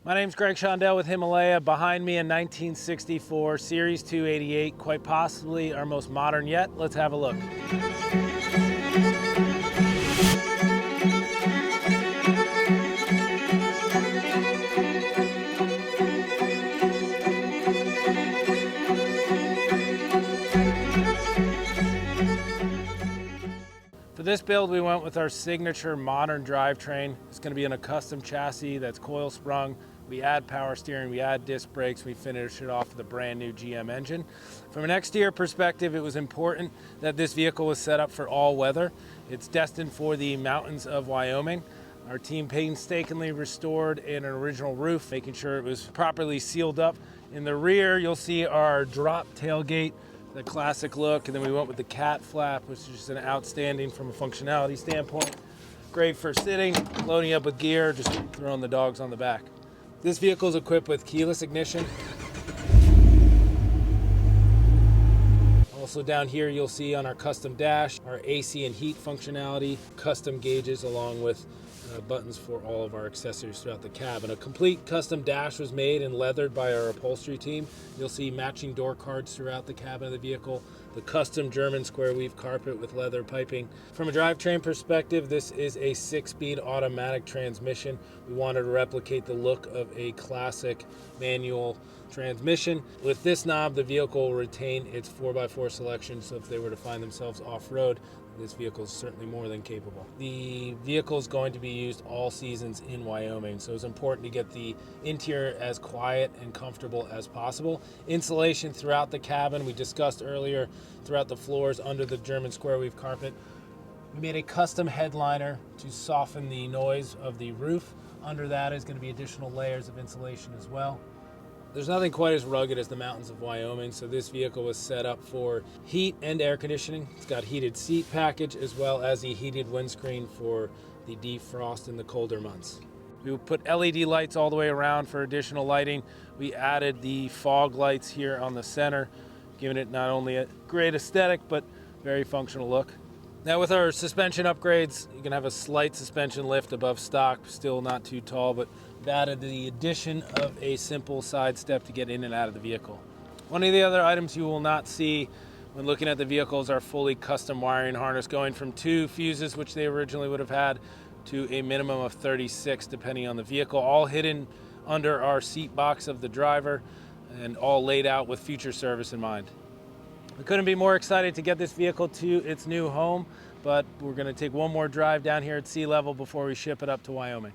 My name's Greg Shondell with Himalaya. Behind me, a 1964 Series 288, quite possibly our most modern yet. Let's have a look. For this build, we went with our signature modern drivetrain. It's going to be in a custom chassis that's coil sprung. We add power steering, we add disc brakes, we finish it off with a brand new GM engine. From an exterior perspective, it was important that this vehicle was set up for all weather. It's destined for the mountains of Wyoming. Our team painstakingly restored an original roof, making sure it was properly sealed up. In the rear, you'll see our drop tailgate, the classic look, and then we went with the cat flap, which is just an outstanding from a functionality standpoint. Great for sitting, loading up with gear, just throwing the dogs on the back. This vehicle is equipped with keyless ignition. Also down here you'll see on our custom dash our AC and heat functionality, custom gauges along with buttons for all of our accessories throughout the cabin. A complete custom dash was made and leathered by our upholstery team. You'll see matching door cards throughout the cabin of the vehicle, the custom German square weave carpet with leather piping. From a drivetrain perspective, this is a 6-speed automatic transmission. We wanted to replicate the look of a classic manual transmission. With this knob, the vehicle will retain its 4x4 selection, so if they were to find themselves off-road, this vehicle is certainly more than capable. The vehicle is going to be used all seasons in Wyoming, so it's important to get the interior as quiet and comfortable as possible. Insulation throughout the cabin, we discussed earlier, throughout the floors under the German square weave carpet. We made a custom headliner to soften the noise of the roof. Under that is going to be additional layers of insulation as well. There's nothing quite as rugged as the mountains of Wyoming, so this vehicle was set up for heat and air conditioning. It's got heated seat package as well as the heated windscreen for the defrost in the colder months. We put LED lights all the way around for additional lighting. We added the fog lights here on the center, giving it not only a great aesthetic, but very functional look. Now with our suspension upgrades, you can have a slight suspension lift above stock, still not too tall, but we've added the addition of a simple side step to get in and out of the vehicle. One of the other items you will not see when looking at the vehicle is our fully custom wiring harness, going from 2 fuses, which they originally would have had, to a minimum of 36 depending on the vehicle, all hidden under our seat box of the driver and all laid out with future service in mind. We couldn't be more excited to get this vehicle to its new home, but we're going to take one more drive down here at sea level before we ship it up to Wyoming.